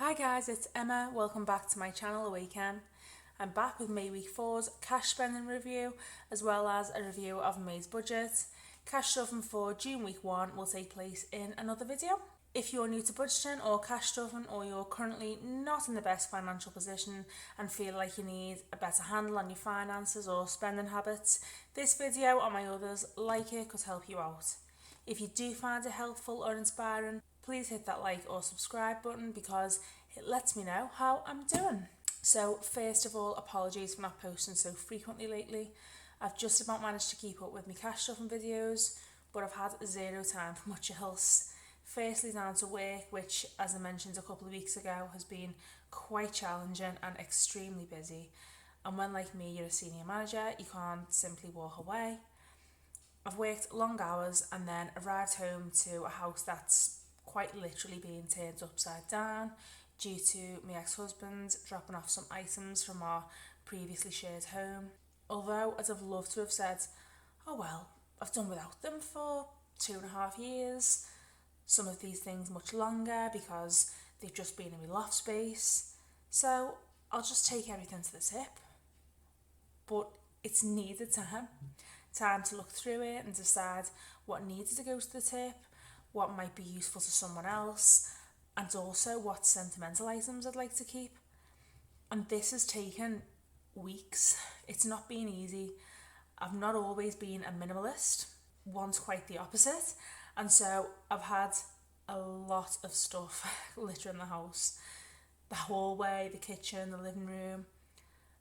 Hi guys, it's Emma. Welcome back to my channel Awaken. I'm back with May Week 4's cash spending review as well as a review of May's budget. Cash stuffing for June Week 1 will take place in another video. If you're new to budgeting or cash stuffing, or you're currently not in the best financial position and feel like you need a better handle on your finances or spending habits, this video and my others like it could help you out. If you do find it helpful or inspiring, please hit that like or subscribe button because it lets me know how I'm doing. So first of all, apologies for not posting so frequently lately. I've just about managed to keep up with my cash stuffing videos, but I've had zero time for much else. Firstly, down to work, which, as I mentioned a couple of weeks ago, has been quite challenging and extremely busy. And when, like me, you're a senior manager, you can't simply walk away. I've worked long hours and then arrived home to a house that's quite literally being turned upside down due to my ex-husband dropping off some items from our previously shared home. Although I'd have loved to have said, oh well, I've done without them for 2.5 years, some of these things much longer because they've just been in my loft space, so I'll just take everything to the tip. But it's needed time to look through it and decide what needed to go to the tip, what might be useful to someone else, and also what sentimental items I'd like to keep. And this has taken weeks. It's not been easy. I've not always been a minimalist, once quite the opposite, and so I've had a lot of stuff littering the house, the hallway, the kitchen, the living room.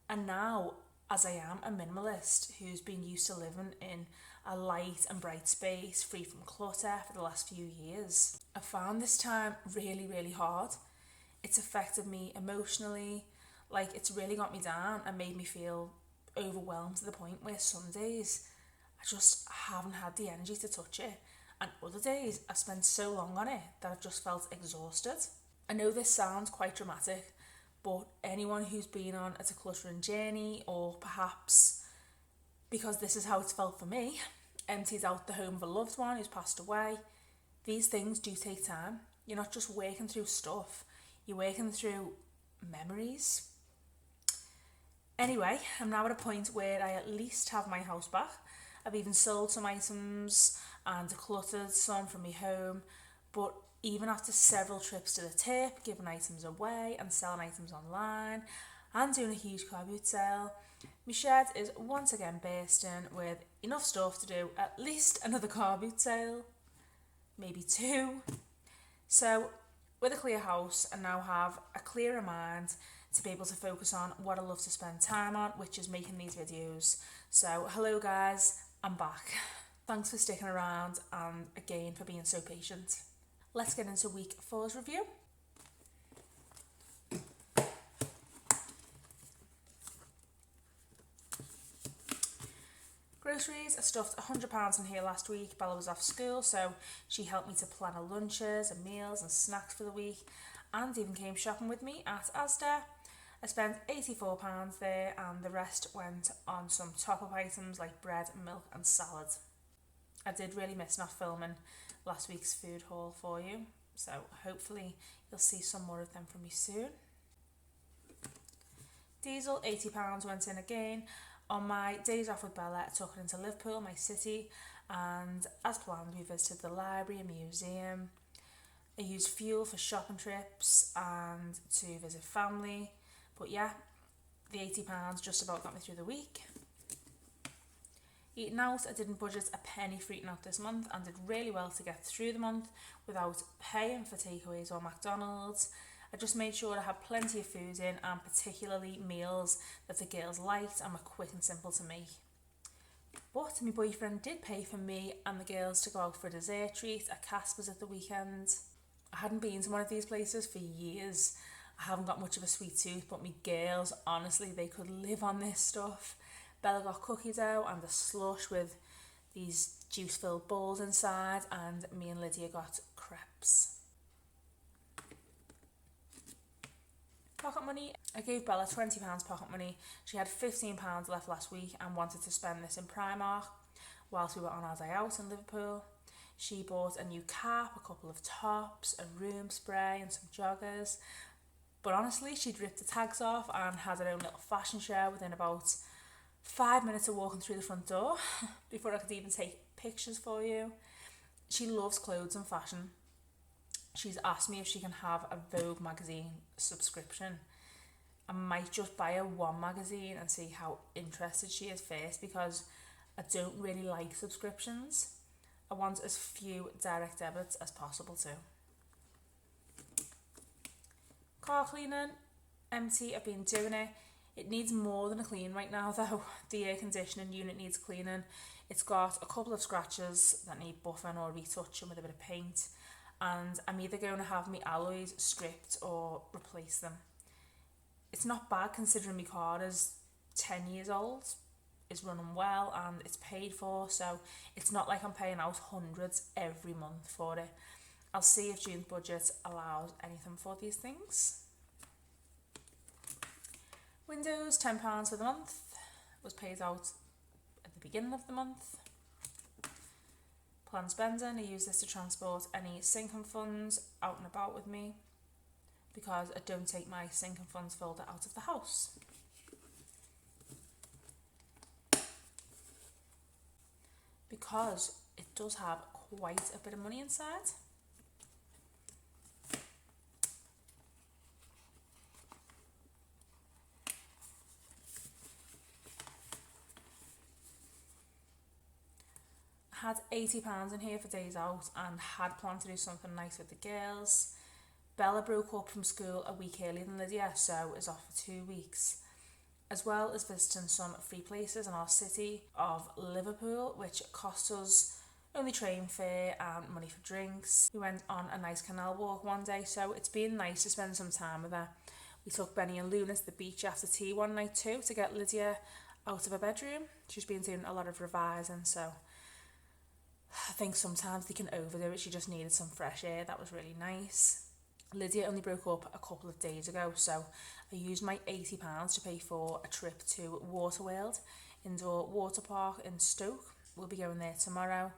And now, as I am a minimalist who's been used to living in a light and bright space free from clutter for the last few years, I found this time really hard. It's affected me emotionally, like it's really got me down and made me feel overwhelmed to the point where some days I just haven't had the energy to touch it, and other days I've spent so long on it that I've just felt exhausted. I know this sounds quite dramatic, but anyone who's been on a decluttering journey, or perhaps because this is how it's felt for me, emptied out the home of a loved one who's passed away, these things do take time. You're not just working through stuff, you're working through memories. Anyway, I'm now at a point where I at least have my house back. I've even sold some items and decluttered some from my home, but even after several trips to the tip, giving items away and selling items online and doing a huge car boot sale, my shed is once again bursting with enough stuff to do at least another car boot sale, maybe two. So with a clear house, I now have a clearer mind to be able to focus on what I love to spend time on, which is making these videos. So hello guys, I'm back. Thanks for sticking around and again for being so patient. Let's get into week 4's review. Groceries, I stuffed £100 in here last week. Bella was off school, so she helped me to plan her lunches and meals and snacks for the week, and even came shopping with me at Asda. I spent £84 there, and the rest went on some top-up items like bread, milk and salad. I did really miss not filming last week's food haul for you, so hopefully you'll see some more of them from me soon. Diesel, £80 went in again. On my days off with Bella, I took her into Liverpool, my city, and as planned we visited the library and museum. I used fuel for shopping trips and to visit family, but yeah, the £80 just about got me through the week. Eating out, I didn't budget a penny for eating out this month and did really well to get through the month without paying for takeaways or McDonald's. I just made sure I had plenty of food in, and particularly meals that the girls liked and were quick and simple to make. But my boyfriend did pay for me and the girls to go out for a dessert treat at Casper's at the weekend. I hadn't been to one of these places for years. I haven't got much of a sweet tooth, but my girls, honestly, they could live on this stuff. Bella got cookie dough and a slush with these juice-filled balls inside, and me and Lydia got crepes. Pocket money, I gave Bella £20 pocket money. She had £15 left last week and wanted to spend this in Primark whilst we were on our day out in Liverpool. She bought a new cap, a couple of tops, a room spray and some joggers. But honestly, she'd ripped the tags off and had her own little fashion show within about 5 minutes of walking through the front door before I could even take pictures for you. She loves clothes and fashion. She's asked me if she can have a Vogue magazine subscription. I might just buy her one magazine and see how interested she is first, because I don't really like subscriptions. I want as few direct debits as possible too. Car cleaning, empty, I've been doing it. It needs more than a clean right now though. The air conditioning unit needs cleaning. It's got a couple of scratches that need buffing or retouching with a bit of paint, and I'm either going to have my alloys stripped or replace them. It's not bad considering my car is 10 years old, is running well and it's paid for, so it's not like I'm paying out hundreds every month for it. I'll see if June's budget allows anything for these things. Windows, £10 for the month, was paid out at the beginning of the month. Planned spending, I use this to transport any sinking funds out and about with me, because I don't take my sinking funds folder out of the house. Because it does have quite a bit of money inside. I had £80 in here for days out and had planned to do something nice with the girls. Bella broke up from school a week earlier than Lydia, so is off for 2 weeks, as well as visiting some free places in our city of Liverpool, which cost us only train fare and money for drinks. We went on a nice canal walk one day, so it's been nice to spend some time with her. We took Benny and Luna to the beach after tea one night too, to get Lydia out of her bedroom. She's been doing a lot of revising, so I think sometimes they can overdo it. She just needed some fresh air. That was really nice. Lydia only broke up a couple of days ago, so I used my £80 to pay for a trip to Waterworld, indoor water park in Stoke. We'll be going there tomorrow.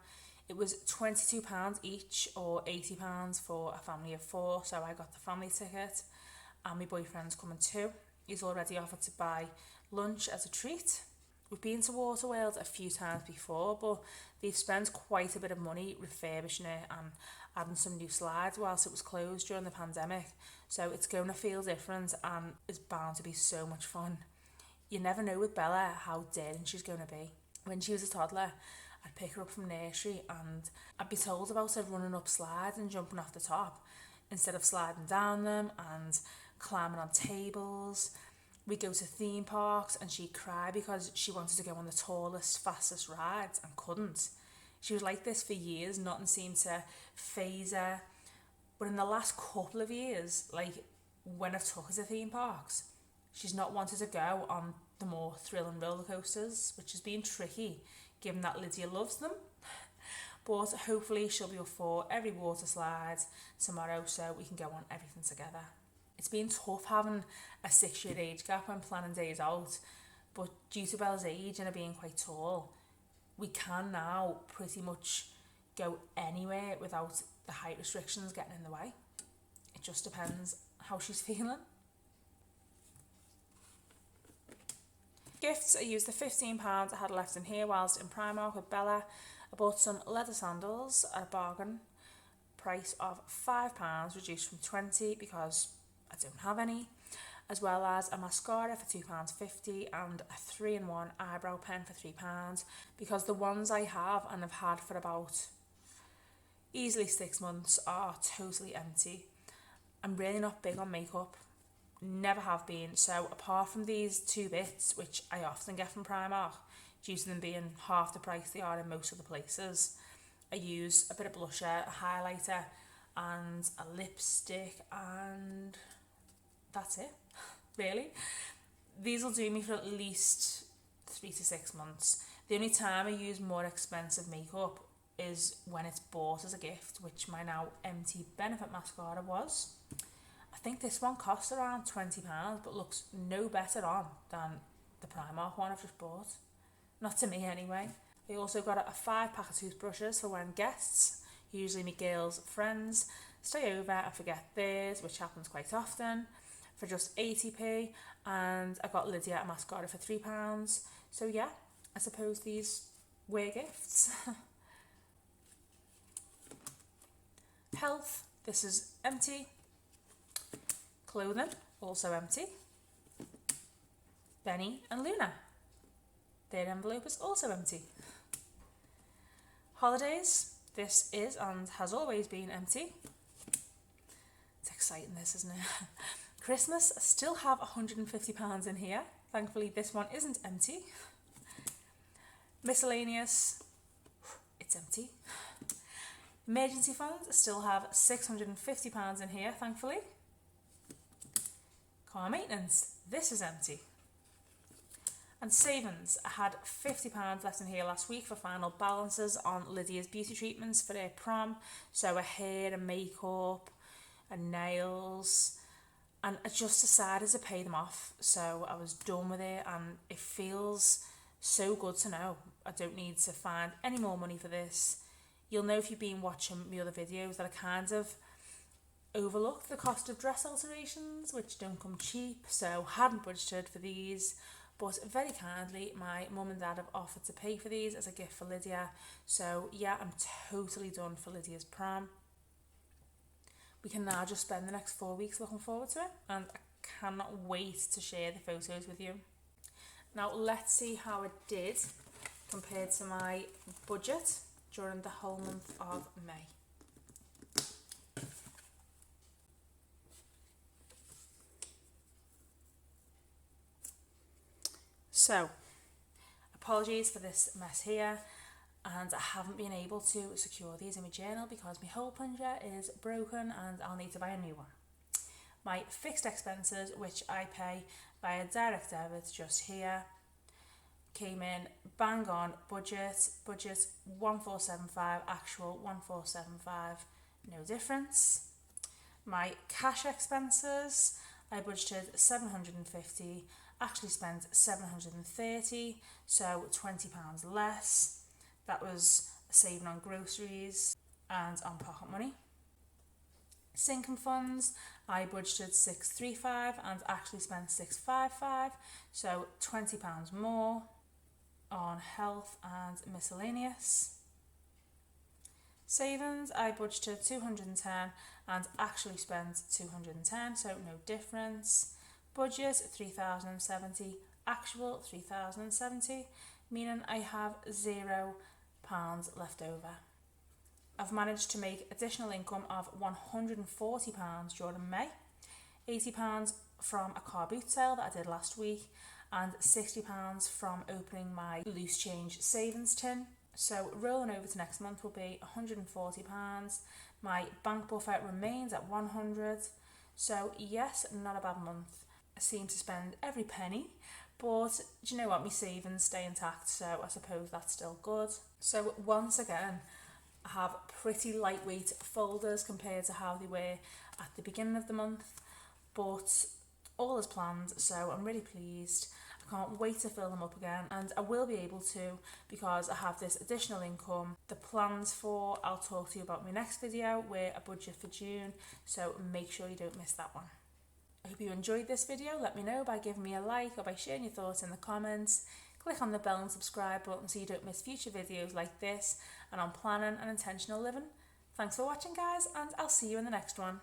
It was £22 each, or £80 for a family of 4, so I got the family ticket, and my boyfriend's coming too. He's already offered to buy lunch as a treat. We've been to Waterworld a few times before, but they've spent quite a bit of money refurbishing it and adding some new slides whilst it was closed during the pandemic, so it's going to feel different and it's bound to be so much fun. You never know with Bella how daring she's going to be. When she was a toddler, I'd pick her up from nursery and I'd be told about her running up slides and jumping off the top instead of sliding down them and climbing on tables. We'd go to theme parks and she'd cry because she wanted to go on the tallest, fastest rides and couldn't. She was like this for years, nothing seemed to faze her. But in the last couple of years, like when I've took her to theme parks, she's not wanted to go on the more thrilling roller coasters, which has been tricky given that Lydia loves them. But hopefully she'll be up for every water slide tomorrow so we can go on everything together. It's been tough having a 6-year age gap when planning days out, but due to Bella's age and her being quite tall, we can now pretty much go anywhere without the height restrictions getting in the way. It just depends how she's feeling. Gifts, I used the £15 I had left in here whilst in Primark with Bella. I bought some leather sandals at a bargain price of £5, reduced from £20 because I don't have any, as well as a mascara for £2.50 and a 3-in-1 eyebrow pen for £3, because the ones I have and have had for about easily 6 months are totally empty. I'm really not big on makeup, never have been, so apart from these 2 bits, which I often get from Primark, due to them being half the price they are in most other places, I use a bit of blusher, a highlighter and a lipstick, and that's it, really. These will do me for at least 3 to 6 months. The only time I use more expensive makeup is when it's bought as a gift, which my now empty Benefit mascara was. I think this one costs around £20, but looks no better on than the Primark one I've just bought. Not to me anyway. I also got a 5-pack of toothbrushes for when guests, usually my girls' friends, stay over and forget theirs, which happens quite often. for just 80p, and I got Lydia a mascara for £3. So yeah, I suppose these were gifts. Health, this is empty. Clothing, also empty. Benny and Luna, their envelope is also empty. Holidays, this is and has always been empty. It's exciting this, isn't it? Christmas, I still have £150 in here. Thankfully this one isn't empty. Miscellaneous, it's empty. Emergency funds, I still have £650 in here, thankfully. Car maintenance, this is empty. And savings, I had £50 left in here last week for final balances on Lydia's beauty treatments for her prom. So her hair and makeup and nails. And I just decided to pay them off. So I was done with it, and it feels so good to know I don't need to find any more money for this. You'll know if you've been watching my other videos that I kind of overlooked the cost of dress alterations, which don't come cheap. So hadn't budgeted for these. But very kindly, my mum and dad have offered to pay for these as a gift for Lydia. So yeah, I'm totally done for Lydia's prom. We can now just spend the next 4 weeks looking forward to it, and I cannot wait to share the photos with you. Now let's see how it did compared to my budget during the whole month of May. So, apologies for this mess here, and I haven't been able to secure these in my journal because my hole plunger is broken and I'll need to buy a new one. My fixed expenses, which I pay via direct debit just here, came in bang on budget 1475, actual 1475, no difference. My cash expenses, I budgeted 750, actually spent 730, so £20 less. That was a saving on groceries and on pocket money. Sinking funds, I budgeted 635 and actually spent 655, so £20 more on health and miscellaneous. Savings, I budgeted 210 and actually spent 210, so no difference. Budget 3070, actual 3070, meaning I have £0 left over. I've managed to make additional income of £140 during May, £80 from a car boot sale that I did last week, and £60 from opening my loose change savings tin. So rolling over to next month will be £140. My bank buffer remains at 100. So yes, not a bad month. I seem to spend every penny, but do you know what, my savings stay intact, so I suppose that's still good. So once again, I have pretty lightweight folders compared to how they were at the beginning of the month, but all is planned, so I'm really pleased. I can't wait to fill them up again, and I will be able to because I have this additional income. The plans for, I'll talk to you about my next video, where a budget for June, so make sure you don't miss that one. I hope you enjoyed this video. Let me know by giving me a like or by sharing your thoughts in the comments. Click on the bell and subscribe button so you don't miss future videos like this and on planning and intentional living. Thanks for watching guys, and I'll see you in the next one.